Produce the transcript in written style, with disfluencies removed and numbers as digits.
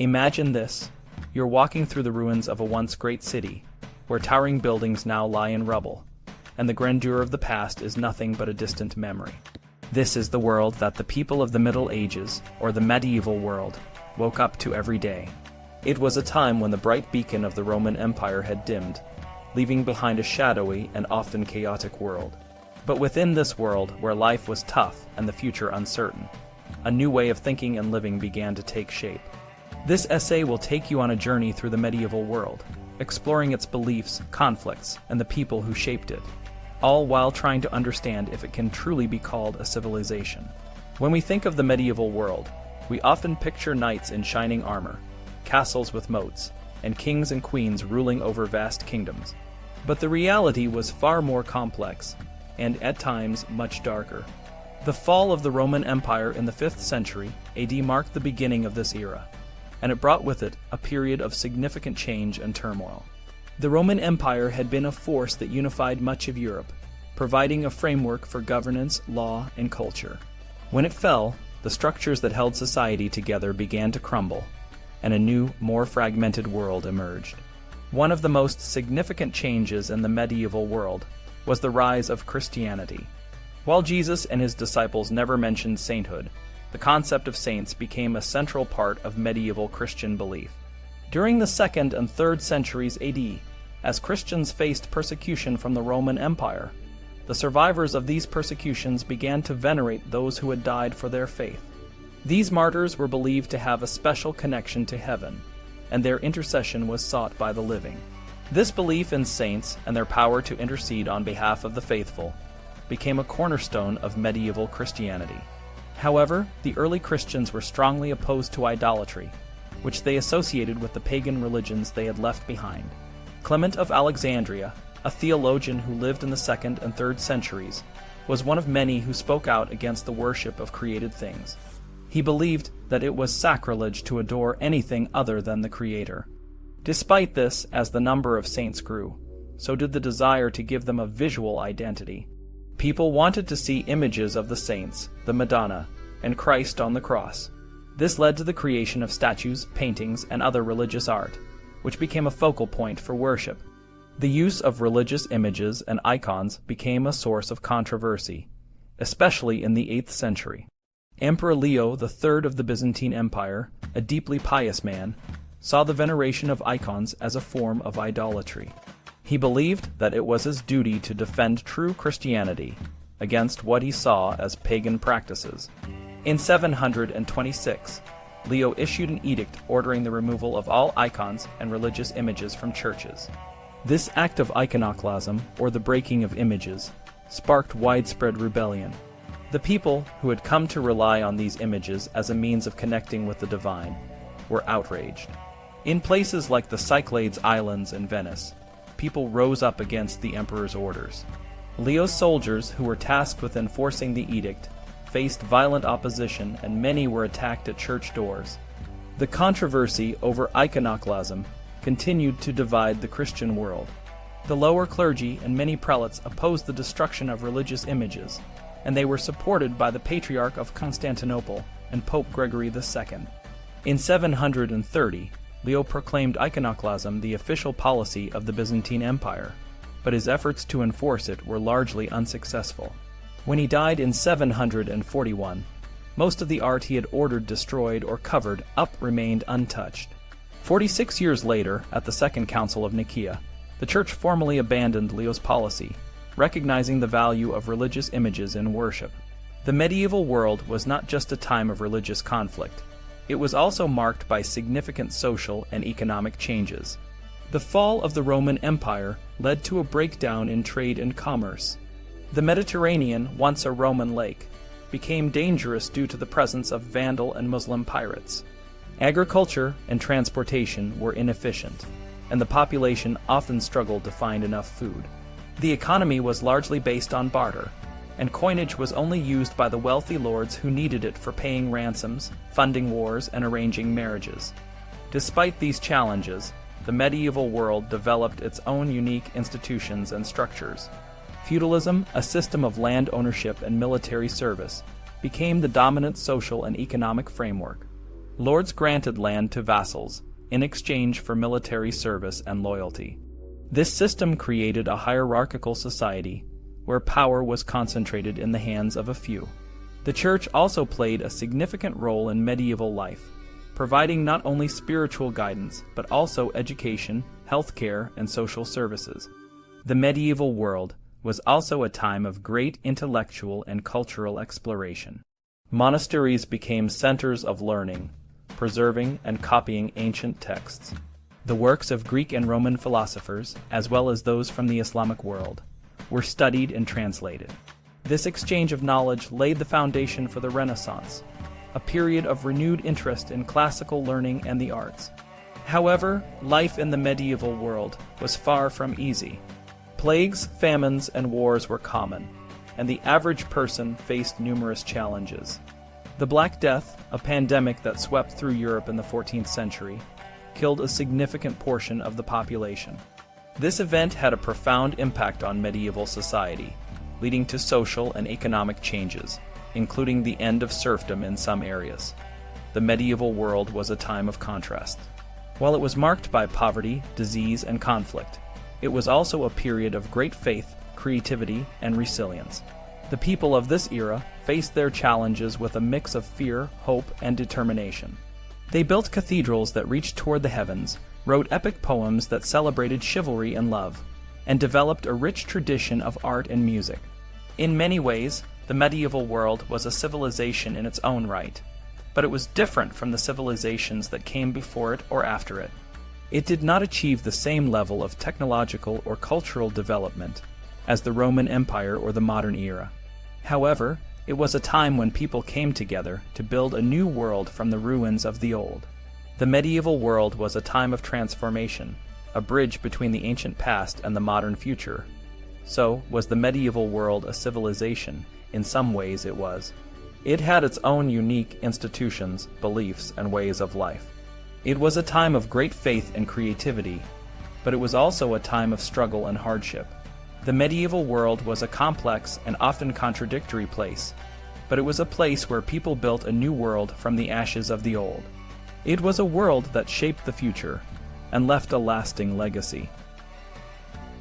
Imagine this. You're walking through the ruins of a once great city, where towering buildings now lie in rubble, and the grandeur of the past is nothing but a distant memory. This is the world that the people of the Middle Ages, or the medieval world, woke up to every day. It was a time when the bright beacon of the Roman Empire had dimmed, leaving behind a shadowy and often chaotic world. But within this world, where life was tough and the future uncertain, a new way of thinking and living began to take shape. This essay will take you on a journey through the medieval world, exploring its beliefs, conflicts, and the people who shaped it, all while trying to understand if it can truly be called a civilization. When we think of the medieval world, we often picture knights in shining armor, castles with moats, and kings and queens ruling over vast kingdoms. But the reality was far more complex, and at times much darker. The fall of the Roman Empire in the 5th century AD marked the beginning of this era, and it brought with it a period of significant change and turmoil. The Roman Empire had been a force that unified much of Europe, providing a framework for governance, law, and culture. When it fell, the structures that held society together began to crumble, and a new, more fragmented world emerged. One of the most significant changes in the medieval world was the rise of Christianity. While Jesus and his disciples never mentioned sainthood, the concept of saints became a central part of medieval Christian belief. During the 2nd and 3rd centuries AD, as Christians faced persecution from the Roman Empire, the survivors of these persecutions began to venerate those who had died for their faith. These martyrs were believed to have a special connection to heaven, and their intercession was sought by the living. This belief in saints and their power to intercede on behalf of the faithful became a cornerstone of medieval Christianity. However, the early Christians were strongly opposed to idolatry, which they associated with the pagan religions they had left behind. Clement of Alexandria, a theologian who lived in the 2nd and 3rd centuries, was one of many who spoke out against the worship of created things. He believed that it was sacrilege to adore anything other than the Creator. Despite this, as the number of saints grew, so did the desire to give them a visual identity. People wanted to see images of the saints, the Madonna, and Christ on the cross. This led to the creation of statues, paintings, and other religious art, which became a focal point for worship. The use of religious images and icons became a source of controversy, especially in the 8th century. Emperor Leo III of the Byzantine Empire, a deeply pious man, saw the veneration of icons as a form of idolatry. He believed that it was his duty to defend true Christianity against what he saw as pagan practices. In 726, Leo issued an edict ordering the removal of all icons and religious images from churches. This act of iconoclasm, or the breaking of images, sparked widespread rebellion. The people, who had come to rely on these images as a means of connecting with the divine, were outraged. In places like the Cyclades Islands in Venice, people rose up against the emperor's orders. Leo's soldiers, who were tasked with enforcing the edict, faced violent opposition, and many were attacked at church doors. The controversy over iconoclasm continued to divide the Christian world. The lower clergy and many prelates opposed the destruction of religious images, and they were supported by the Patriarch of Constantinople and Pope Gregory II. In 730, Leo proclaimed iconoclasm the official policy of the Byzantine Empire, but his efforts to enforce it were largely unsuccessful. When he died in 741, most of the art he had ordered destroyed or covered up remained untouched. 46 years later, at the Second Council of Nicaea, the Church formally abandoned Leo's policy, recognizing the value of religious images in worship. The medieval world was not just a time of religious conflict. It was also marked by significant social and economic changes. The fall of the Roman Empire led to a breakdown in trade and commerce. The Mediterranean, once a Roman lake, became dangerous due to the presence of Vandal and Muslim pirates. Agriculture and transportation were inefficient, and the population often struggled to find enough food. The economy was largely based on barter, and coinage was only used by the wealthy lords who needed it for paying ransoms, funding wars, and arranging marriages. Despite these challenges, the medieval world developed its own unique institutions and structures. Feudalism, a system of land ownership and military service, became the dominant social and economic framework. Lords granted land to vassals in exchange for military service and loyalty. This system created a hierarchical society where power was concentrated in the hands of a few. The church also played a significant role in medieval life, providing not only spiritual guidance but also education, healthcare, and social services. The medieval world was also a time of great intellectual and cultural exploration. Monasteries became centers of learning, preserving and copying ancient texts. The works of Greek and Roman philosophers, as well as those from the Islamic world, were studied and translated. This exchange of knowledge laid the foundation for the Renaissance, a period of renewed interest in classical learning and the arts. However, life in the medieval world was far from easy. Plagues, famines, and wars were common, and the average person faced numerous challenges. The Black Death, a pandemic that swept through Europe in the 14th century, killed a significant portion of the population. This event had a profound impact on medieval society, leading to social and economic changes, including the end of serfdom in some areas. The medieval world was a time of contrast. While it was marked by poverty, disease, and conflict, it was also a period of great faith, creativity, and resilience. The people of this era faced their challenges with a mix of fear, hope, and determination. They built cathedrals that reached toward the heavens, wrote epic poems that celebrated chivalry and love, and developed a rich tradition of art and music. In many ways, the medieval world was a civilization in its own right, but it was different from the civilizations that came before it or after it. It did not achieve the same level of technological or cultural development as the Roman Empire or the modern era. However, it was a time when people came together to build a new world from the ruins of the old. The medieval world was a time of transformation, a bridge between the ancient past and the modern future. So, was the medieval world a civilization? In some ways it was. It had its own unique institutions, beliefs, and ways of life. It was a time of great faith and creativity, but it was also a time of struggle and hardship. The medieval world was a complex and often contradictory place, but it was a place where people built a new world from the ashes of the old. It was a world that shaped the future and left a lasting legacy.